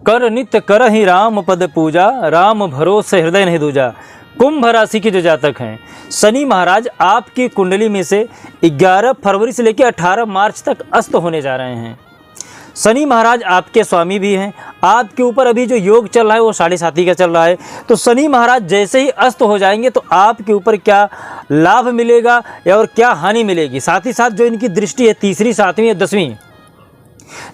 कर नित्य करहि राम पद पूजा, राम भरोसे हृदय नहीं दूजा। कुंभ राशि के जो जातक हैं, शनि महाराज आपकी कुंडली में से 11 फरवरी से लेकर 18 मार्च तक अस्त होने जा रहे हैं। शनि महाराज आपके स्वामी भी हैं। आपके ऊपर अभी जो योग चल रहा है वो 7.5 का चल रहा है। तो शनि महाराज जैसे ही अस्त हो जाएंगे तो आपके ऊपर क्या लाभ मिलेगा या और क्या हानि मिलेगी, साथ ही साथ जो इनकी दृष्टि है 3री, 7वीं या 10वीं,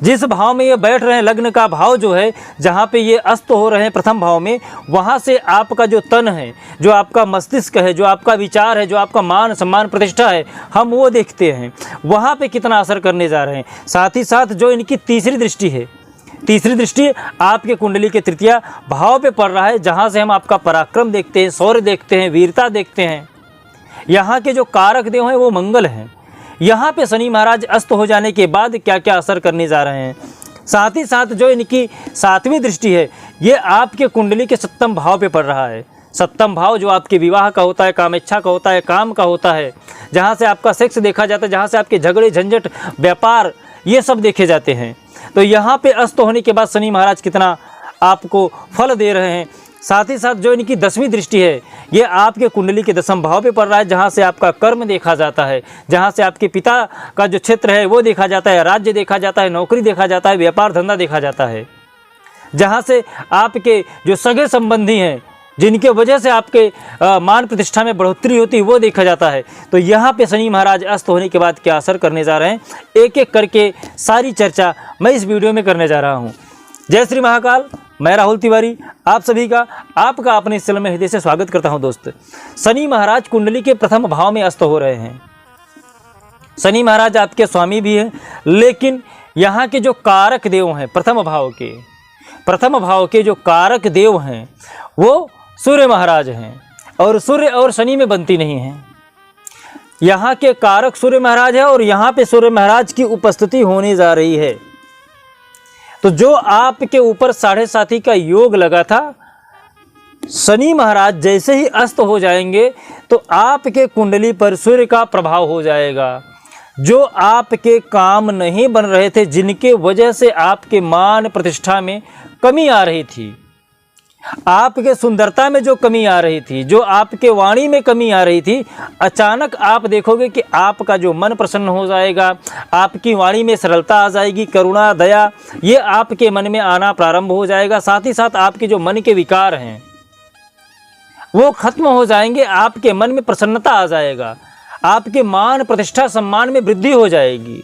जिस भाव में ये बैठ रहे हैं, लग्न का भाव जो है जहाँ पे ये अस्त हो रहे हैं प्रथम भाव में, वहाँ से आपका जो तन है, जो आपका मस्तिष्क है, जो आपका विचार है, जो आपका मान सम्मान प्रतिष्ठा है, हम वो देखते हैं वहाँ पे कितना असर करने जा रहे हैं। साथ ही साथ जो इनकी 3री दृष्टि है, 3री दृष्टि आपके कुंडली के 3य भाव पे पड़ रहा है, जहाँ से हम आपका पराक्रम देखते हैं, शौर्य देखते हैं, वीरता देखते हैं। यहाँ के जो कारक देव हैं वो मंगल हैं। यहाँ पे शनि महाराज अस्त हो जाने के बाद क्या क्या असर करने जा रहे हैं, साथ ही साथ जो इनकी 7वीं दृष्टि है ये आपके कुंडली के 7म भाव पे पड़ रहा है। 7म भाव जो आपके विवाह का होता है, कामेच्छा का होता है, काम का होता है, जहाँ से आपका सेक्स देखा जाता है, जहाँ से आपके झगड़े झंझट व्यापार ये सब देखे जाते हैं। तो यहाँ पे अस्त होने के बाद शनि महाराज कितना आपको फल दे रहे हैं। साथ ही साथ जो इनकी 10वीं दृष्टि है ये आपके कुंडली के 10म भाव पे पड़ रहा है, जहाँ से आपका कर्म देखा जाता है, जहाँ से आपके पिता का जो क्षेत्र है वो देखा जाता है, राज्य देखा जाता है, नौकरी देखा जाता है, व्यापार धंधा देखा जाता है, जहाँ से आपके जो सगे संबंधी हैं जिनके वजह से आपके मान प्रतिष्ठा में बढ़ोतरी होती है वो देखा जाता है। तो यहाँ पे शनि महाराज अस्त होने के बाद क्या असर करने जा रहे हैं, एक एक करके सारी चर्चा मैं इस वीडियो में करने जा रहा हूँ। जय श्री महाकाल। मैं राहुल तिवारी आप सभी का आपका अपने इस चैनल में हृदय से स्वागत करता हूं। दोस्त, शनि महाराज कुंडली के प्रथम भाव में अस्त हो रहे हैं। शनि महाराज आपके स्वामी भी हैं, लेकिन यहाँ के जो कारक देव हैं प्रथम भाव के जो कारक देव हैं वो सूर्य महाराज हैं, और सूर्य और शनि में बनती नहीं है। यहाँ के कारक सूर्य महाराज है और यहाँ पे सूर्य महाराज की उपस्थिति होने जा रही है। तो जो आपके ऊपर 7.5 का योग लगा था, शनि महाराज जैसे ही अस्त हो जाएंगे तो आपके कुंडली पर सूर्य का प्रभाव हो जाएगा। जो आपके काम नहीं बन रहे थे, जिनके वजह से आपके मान प्रतिष्ठा में कमी आ रही थी, आपके सुंदरता में जो कमी आ रही थी, जो आपके वाणी में कमी आ रही थी, अचानक आप देखोगे कि आपका जो मन प्रसन्न हो जाएगा, आपकी वाणी में सरलता आ जाएगी, करुणा दया ये आपके मन में आना प्रारंभ हो जाएगा। साथ ही साथ आपके जो मन के विकार हैं वो खत्म हो जाएंगे, आपके मन में प्रसन्नता आ जाएगा, आपके मान प्रतिष्ठा सम्मान में वृद्धि हो जाएगी।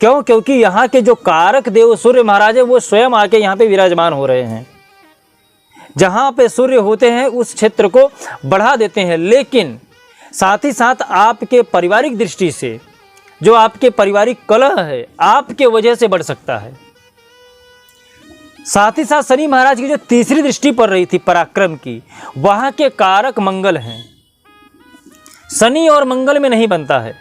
क्यों? क्योंकि यहाँ के जो कारक देव सूर्य महाराज है वो स्वयं आके यहाँ पे विराजमान हो रहे हैं। जहाँ पे सूर्य होते हैं उस क्षेत्र को बढ़ा देते हैं, लेकिन साथ ही साथ आपके पारिवारिक दृष्टि से जो आपके पारिवारिक कलह है आपके वजह से बढ़ सकता है। साथ ही साथ शनि महाराज की जो 3री दृष्टि पड़ रही थी पराक्रम की, वहाँ के कारक मंगल हैं। शनि और मंगल में नहीं बनता है,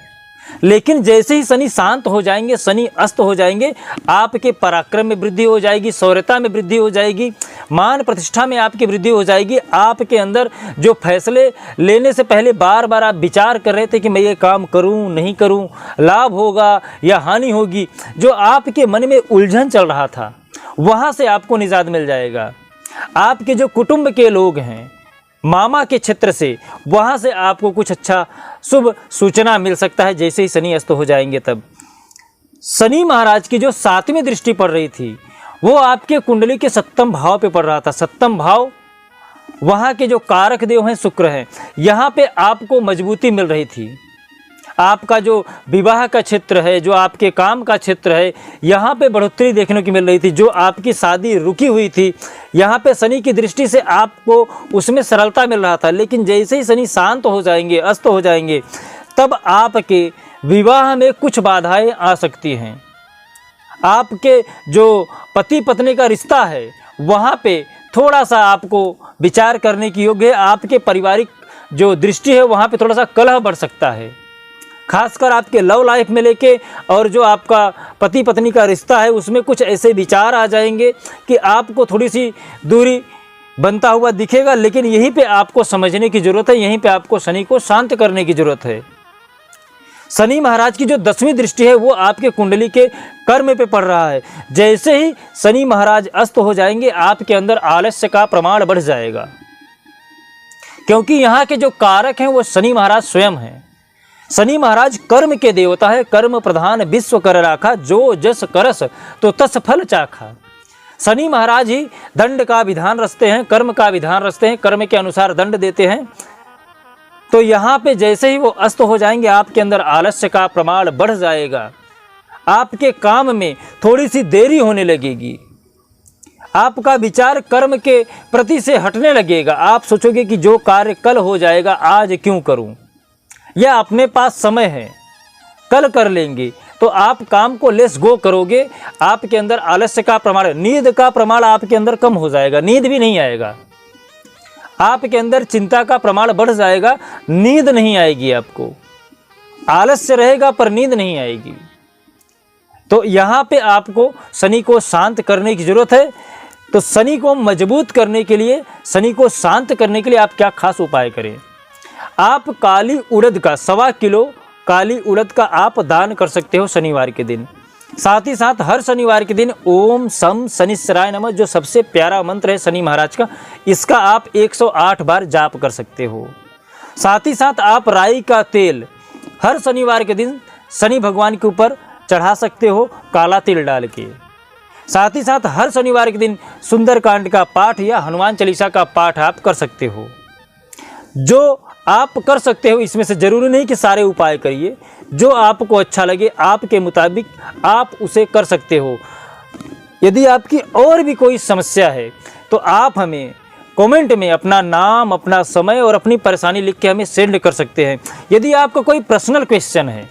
लेकिन जैसे ही शनि शांत हो जाएंगे, शनि अस्त हो जाएंगे, आपके पराक्रम में वृद्धि हो जाएगी, शौर्यता में वृद्धि हो जाएगी, मान प्रतिष्ठा में आपकी वृद्धि हो जाएगी। आपके अंदर जो फैसले लेने से पहले बार बार आप विचार कर रहे थे कि मैं ये काम करूं नहीं करूं, लाभ होगा या हानि होगी, जो आपके मन में उलझन चल रहा था वहाँ से आपको निजात मिल जाएगा। आपके जो कुटुंब के लोग हैं, मामा के क्षेत्र से, वहाँ से आपको कुछ अच्छा शुभ सूचना मिल सकता है जैसे ही शनि अस्त हो जाएंगे। तब शनि महाराज की जो 7वीं दृष्टि पड़ रही थी वो आपके कुंडली के 7म भाव पे पड़ रहा था। 7म भाव वहाँ के जो कारक देव हैं शुक्र हैं, यहाँ पे आपको मजबूती मिल रही थी। आपका जो विवाह का क्षेत्र है, जो आपके काम का क्षेत्र है, यहाँ पे बढ़ोतरी देखने को मिल रही थी। जो आपकी शादी रुकी हुई थी, यहाँ पे शनि की दृष्टि से आपको उसमें सरलता मिल रहा था, लेकिन जैसे ही शनि शांत हो जाएंगे, अस्त हो जाएंगे, तब आपके विवाह में कुछ बाधाएं आ सकती हैं। आपके जो पति पत्नी का रिश्ता है वहाँ पे थोड़ा सा आपको विचार करने की योग्य है। आपके पारिवारिक जो दृष्टि है वहाँ पे थोड़ा सा कलह बढ़ सकता है, खासकर आपके लव लाइफ में लेके, और जो आपका पति पत्नी का रिश्ता है उसमें कुछ ऐसे विचार आ जाएंगे कि आपको थोड़ी सी दूरी बनता हुआ दिखेगा। लेकिन यहीं पे आपको समझने की ज़रूरत है, यहीं पे आपको शनि को शांत करने की ज़रूरत है। शनि महाराज की जो 10वीं दृष्टि है वो आपके कुंडली के कर्म पे पड़ रहा है। जैसे ही शनि महाराज अस्त हो जाएंगे आपके अंदर आलस्य का प्रमाण बढ़ जाएगा, क्योंकि यहाँ के जो कारक हैं वो शनि महाराज स्वयं हैं। शनि महाराज कर्म के देवता है, कर्म प्रधान विश्व कर राखा, जो जस करस तो तस फल चाखा। शनि महाराज ही दंड का विधान रचते हैं, कर्म का विधान रचते हैं, कर्म के अनुसार दंड देते हैं। तो यहाँ पे जैसे ही वो अस्त हो जाएंगे आपके अंदर आलस्य का प्रमाण बढ़ जाएगा, आपके काम में थोड़ी सी देरी होने लगेगी, आपका विचार कर्म के प्रति से हटने लगेगा। आप सोचोगे कि जो कार्य कल हो जाएगा आज क्यों करूं, या अपने पास समय है कल कर लेंगे, तो आप काम को लेस गो करोगे। आपके अंदर आलस्य का प्रमाण, नींद का प्रमाण आपके अंदर कम हो जाएगा, नींद भी नहीं आएगा। आपके अंदर चिंता का प्रमाण बढ़ जाएगा, नींद नहीं आएगी, आपको आलस्य रहेगा पर नींद नहीं आएगी। तो यहाँ पे आपको शनि को शांत करने की जरूरत है। तो शनि को मजबूत करने के लिए, शनि को शांत करने के लिए आप क्या खास उपाय करें? आप काली उड़द का 1.25 किलो काली उड़द का आप दान कर सकते हो शनिवार के दिन। साथ ही साथ हर शनिवार के दिन ओम सम शनिश्चराय नमः, जो सबसे प्यारा मंत्र है शनि महाराज का, इसका आप 108 बार जाप कर सकते हो। साथ ही साथ आप राई का तेल हर शनिवार के दिन शनि भगवान के ऊपर चढ़ा सकते हो, काला तिल डाल के। साथ ही साथ हर शनिवार के दिन सुंदरकांड का पाठ या हनुमान चालीसा का पाठ आप कर सकते हो। जो आप कर सकते हो, इसमें से जरूरी नहीं कि सारे उपाय करिए, जो आपको अच्छा लगे आपके मुताबिक आप उसे कर सकते हो। यदि आपकी और भी कोई समस्या है तो आप हमें कमेंट में अपना नाम, अपना समय और अपनी परेशानी लिख के हमें सेंड कर सकते हैं। यदि आपका कोई पर्सनल क्वेश्चन है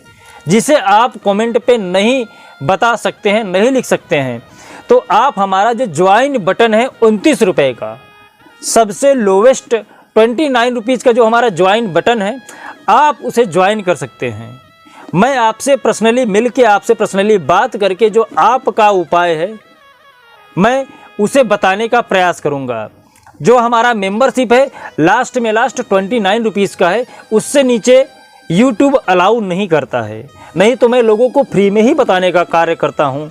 जिसे आप कमेंट पे नहीं बता सकते हैं, नहीं लिख सकते हैं, तो आप हमारा जो ज्वाइन बटन है 29 रुपये का, सबसे लोवेस्ट 29 रुपीज़ का जो हमारा ज्वाइन बटन है, आप उसे ज्वाइन कर सकते हैं। मैं आपसे पर्सनली मिल के, आपसे पर्सनली बात करके जो आपका उपाय है मैं उसे बताने का प्रयास करूंगा। जो हमारा मेंबरशिप है लास्ट 29 रुपीज़ का है, उससे नीचे यूट्यूब अलाउ नहीं करता है, नहीं तो मैं लोगों को फ्री में ही बताने का कार्य करता हूं।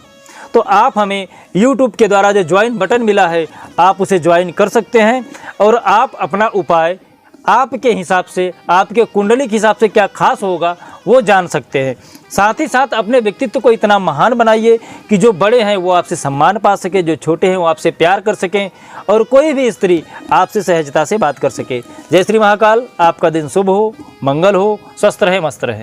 तो आप हमें यूट्यूब के द्वारा जो ज्वाइन बटन मिला है आप उसे ज्वाइन कर सकते हैं, और आप अपना उपाय आपके हिसाब से, आपके कुंडली के हिसाब से क्या खास होगा वो जान सकते हैं। साथ ही साथ अपने व्यक्तित्व को इतना महान बनाइए कि जो बड़े हैं वो आपसे सम्मान पा सके, जो छोटे हैं वो आपसे प्यार कर सकें, और कोई भी स्त्री आपसे सहजता से बात कर सके। जय श्री महाकाल। आपका दिन शुभ हो, मंगल हो, स्वस्थ रहे, मस्त रहे।